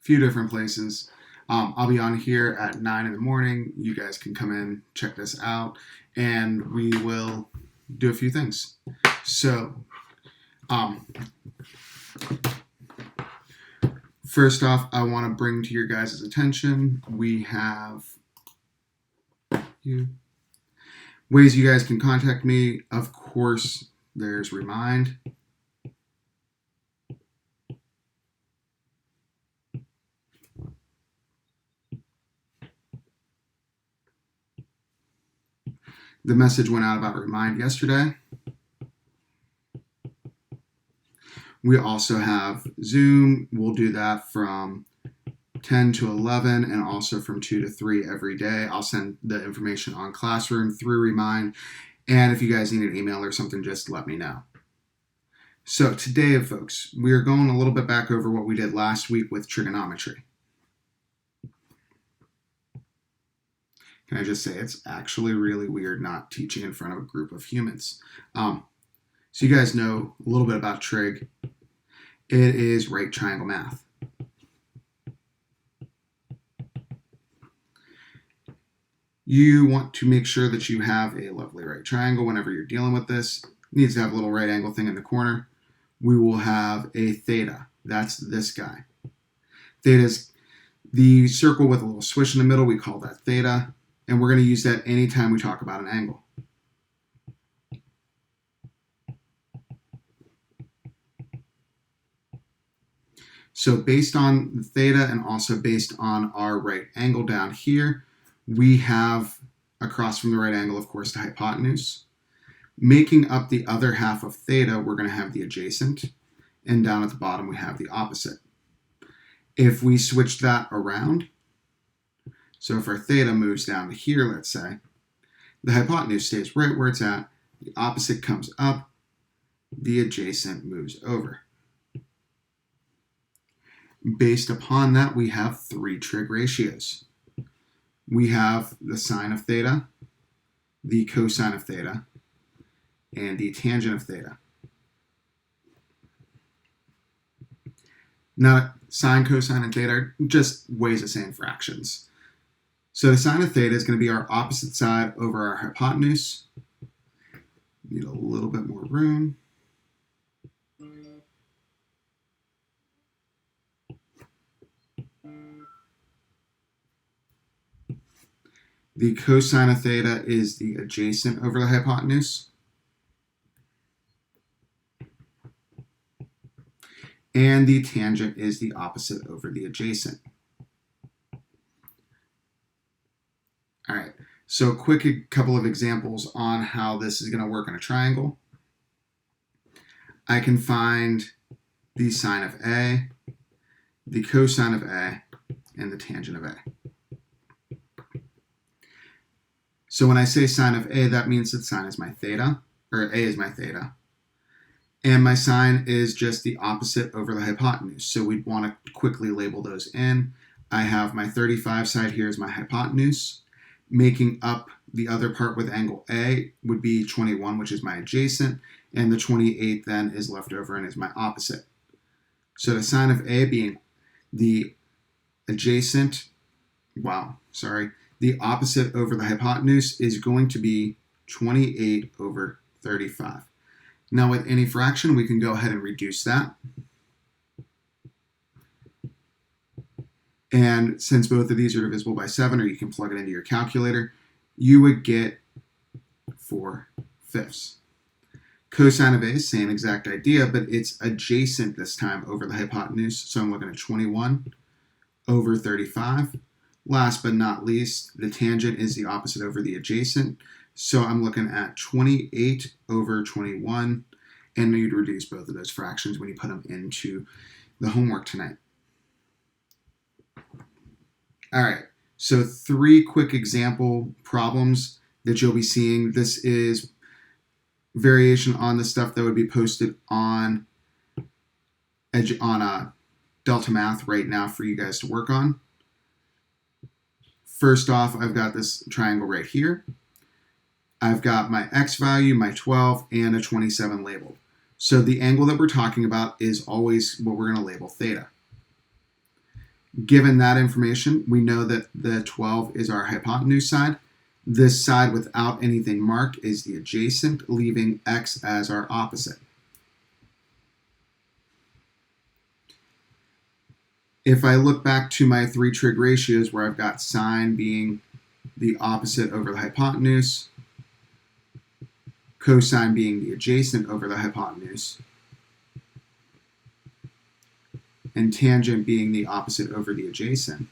few different places. I'll be on here at 9 in the morning. You guys can come in, check this out, and we will do a few things. So, first off, I want to bring to your guys' attention, we have ways you guys can contact me. Of course, there's Remind. The message went out about Remind yesterday. We also have Zoom. We'll do that from 10 to 11 and also from 2 to 3 every day. I'll send the information on Classroom through Remind. And if you guys need an email or something, just let me know. So today, folks, we are going a little bit back over what we did last week with trigonometry. Can I just say it's actually really weird not teaching in front of a group of humans. So you guys know a little bit about trig. It is right triangle math. You want to make sure that you have a lovely right triangle whenever you're dealing with this. It needs to have a little right angle thing in the corner. We will have a theta. That's this guy. Theta is the circle with a little swish in the middle. We call that theta. And we're going to use that anytime we talk about an angle. So based on theta and also based on our right angle down here, we have across from the right angle, of course, the hypotenuse. Making up the other half of theta, we're going to have the adjacent. And down at the bottom, we have the opposite. If we switch that around, so if our theta moves down to here, let's say, the hypotenuse stays right where it's at, the opposite comes up, the adjacent moves over. Based upon that, we have 3 trig ratios. We have the sine of theta, the cosine of theta, and the tangent of theta. Now, sine, cosine, and theta are just ways of saying fractions. So the sine of theta is going to be our opposite side over our hypotenuse. Need a little bit more room. The cosine of theta is the adjacent over the hypotenuse. And the tangent is the opposite over the adjacent. All right, so a quick couple of examples on how this is going to work in a triangle. I can find the sine of A, the cosine of A, and the tangent of A. So when I say sine of A, that means that sine is my theta, or A is my theta. And my sine is just the opposite over the hypotenuse. So we'd want to quickly label those in. I have my 35 side here as my hypotenuse. Making up the other part with angle A would be 21, which is my adjacent. And the 28 then is left over and is my opposite. So the sine of A being the adjacent, the opposite over the hypotenuse is going to be 28 over 35. Now with any fraction, we can go ahead and reduce that. And since both of these are divisible by 7, or you can plug it into your calculator, you would get 4/5. Cosine of A is same exact idea, but it's adjacent this time over the hypotenuse. So I'm looking at 21 over 35. Last but not least, the tangent is the opposite over the adjacent. So I'm looking at 28 over 21. And you'd reduce both of those fractions when you put them into the homework tonight. All right, so 3 quick example problems that you'll be seeing. This is variation on the stuff that would be posted on Delta Math right now for you guys to work on. First off, I've got this triangle right here. I've got my x value, my 12, and a 27 labeled. So the angle that we're talking about is always what we're going to label theta. Given that information, we know that the 12 is our hypotenuse side. This side without anything marked is the adjacent, leaving x as our opposite. If I look back to my three trig ratios where I've got sine being the opposite over the hypotenuse, cosine being the adjacent over the hypotenuse, and tangent being the opposite over the adjacent,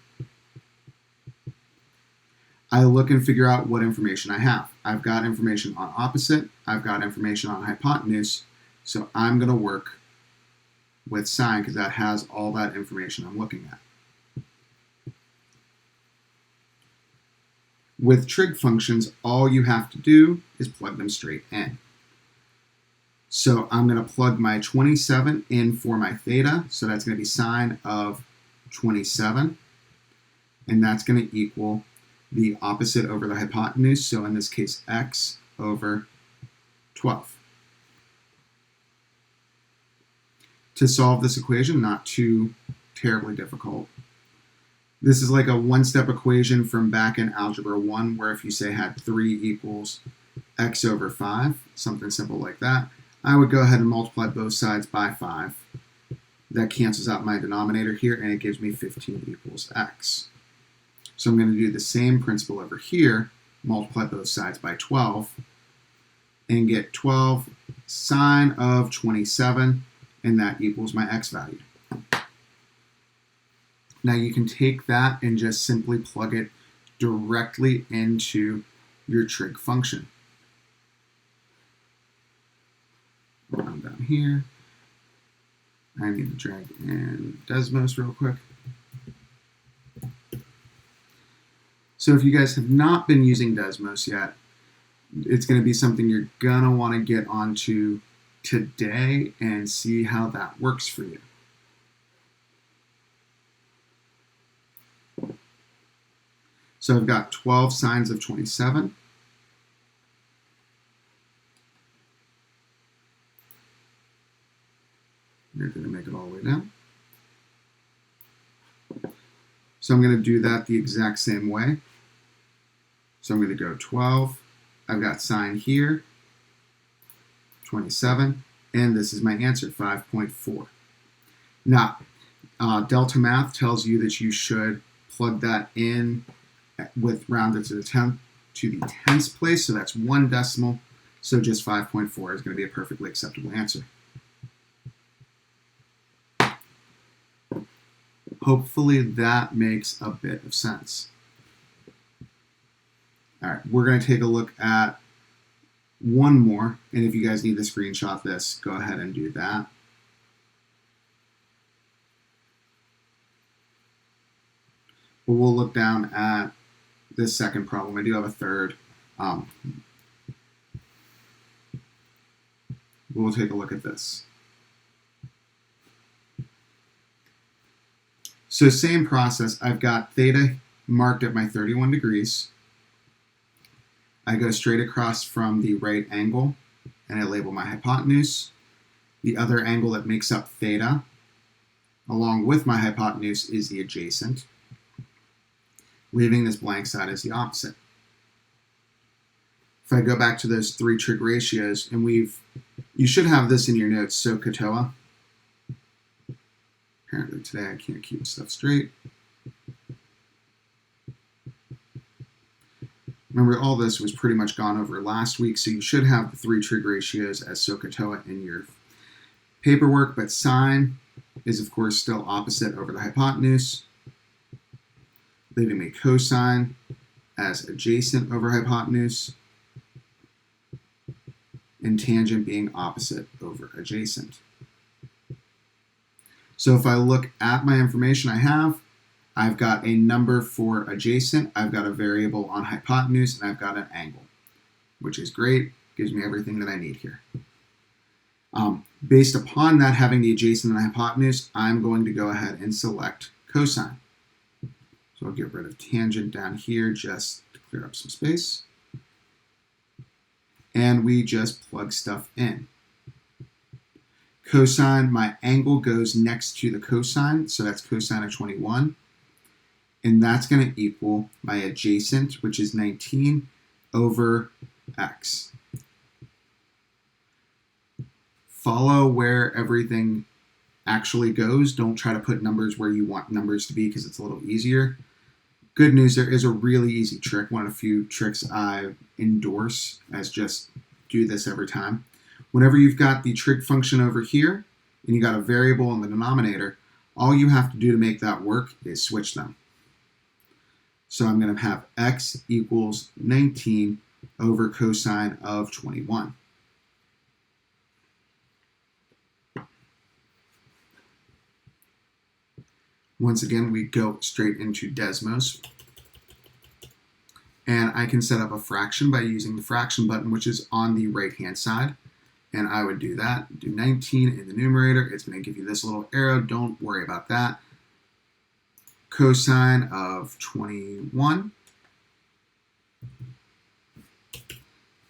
I look and figure out what information I have. I've got information on opposite, I've got information on hypotenuse, so I'm going to work with sine because that has all that information I'm looking at. With trig functions, all you have to do is plug them straight in. So I'm going to plug my 27 in for my theta, so that's going to be sine of 27, and that's going to equal the opposite over the hypotenuse, so in this case x over 12. To solve this equation, not too terribly difficult. This is like a one-step equation from back in Algebra 1, where if you say had 3 equals x over 5, something simple like that, I would go ahead and multiply both sides by 5. That cancels out my denominator here, and it gives me 15 equals x. So I'm going to do the same principle over here, multiply both sides by 12, and get 12 sine of 27, and that equals my x value. Now you can take that and just simply plug it directly into your trig function. Round down here. I need to drag in Desmos real quick. So if you guys have not been using Desmos yet, it's going to be something you're going to want to get onto today and see how that works for you. So I've got 12 sines of 27. You're going to make it all the way down. So I'm going to do that the exact same way. So I'm going to go 12. I've got sine here, 27, and this is my answer, 5.4. Now, Delta Math tells you that you should plug that in with rounded to the tenths place, so that's 1 decimal, so just 5.4 is going to be a perfectly acceptable answer. Hopefully that makes a bit of sense. All right, we're going to take a look at one more, and if you guys need to screenshot this, go ahead and do that. But we'll look down at this second problem. I do have a third. We'll take a look at this. So same process. I've got theta marked at my 31 degrees. I go straight across from the right angle, and I label my hypotenuse. The other angle that makes up theta, along with my hypotenuse, is the adjacent, leaving this blank side as the opposite. If I go back to those 3 trig ratios, and you should have this in your notes, SOHCAHTOA. Apparently today I can't keep stuff straight. Remember, all this was pretty much gone over last week, so you should have the 3 trig ratios as SOHCAHTOA in your paperwork, but sine is, of course, still opposite over the hypotenuse, leaving me cosine as adjacent over hypotenuse, and tangent being opposite over adjacent. So if I look at my information I have, I've got a number for adjacent, I've got a variable on hypotenuse, and I've got an angle, which is great, gives me everything that I need here. Based upon that having the adjacent and the hypotenuse, I'm going to go ahead and select cosine. So I'll get rid of tangent down here just to clear up some space. And we just plug stuff in. Cosine, my angle goes next to the cosine, so that's cosine of 21. and that's going to equal my adjacent, which is 19 over x. Follow where everything actually goes. Don't try to put numbers where you want numbers to be because it's a little easier. Good news, there is a really easy trick. One of the few tricks I endorse as just do this every time. Whenever you've got the trig function over here and you got a variable in the denominator, all you have to do to make that work is switch them. So I'm going to have x equals 19 over cosine of 21. Once again, we go straight into Desmos. And I can set up a fraction by using the fraction button, which is on the right-hand side. And I would do that, do 19 in the numerator. It's going to give you this little arrow. Don't worry about that. Cosine of 21.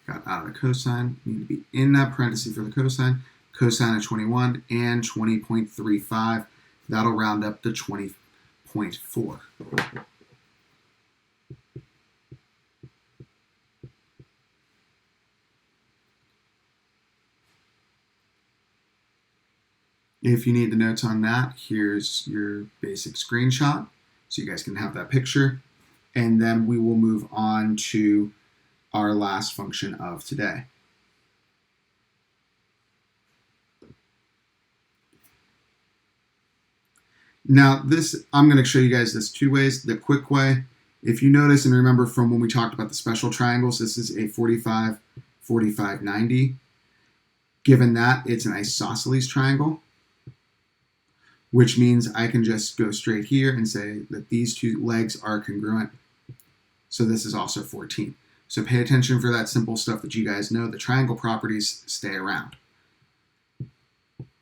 Got out of the cosine. Need to be in that parenthesis for the cosine. Cosine of 21 and 20.35. That'll round up to 20.4. If you need the notes on that, here's your basic screenshot so you guys can have that picture. And then we will move on to our last function of today. Now I'm going to show you guys this two ways. The quick way, if you notice and remember from when we talked about the special triangles, this is a 45, 45, 90. Given that, it's an isosceles triangle, which means I can just go straight here and say that these two legs are congruent. So this is also 14. So pay attention for that simple stuff that you guys know. The triangle properties stay around.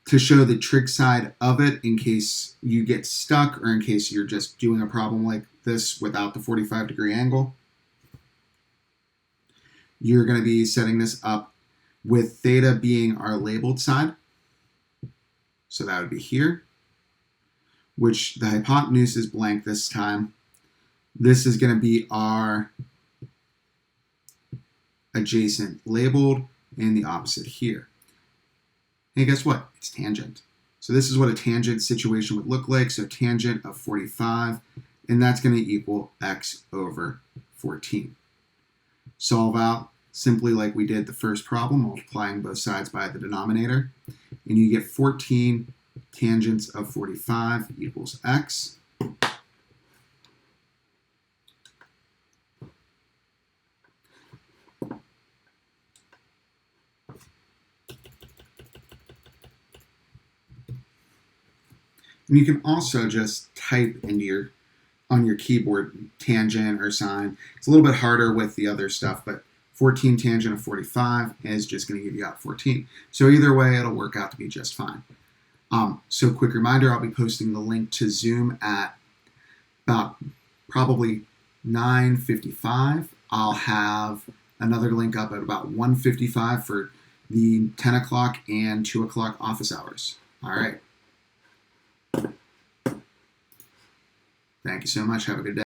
To show the trig side of it in case you get stuck or in case you're just doing a problem like this without the 45-degree angle, you're going to be setting this up with theta being our labeled side. So that would be here, which the hypotenuse is blank this time. This is going to be our adjacent labeled and the opposite here. Hey, guess what? It's tangent. So this is what a tangent situation would look like. So tangent of 45, and that's going to equal x over 14. Solve out simply like we did the first problem, multiplying both sides by the denominator. And you get 14 tangents of 45 equals x. And you can also just type into on your keyboard tangent or sine. It's a little bit harder with the other stuff, but 14 tangent of 45 is just going to give you out 14. So either way, it'll work out to be just fine. So quick reminder, I'll be posting the link to Zoom at about probably 9:55. I'll have another link up at about 1:55 for the 10 o'clock and 2 o'clock office hours. All right. Thank you so much. Have a good day.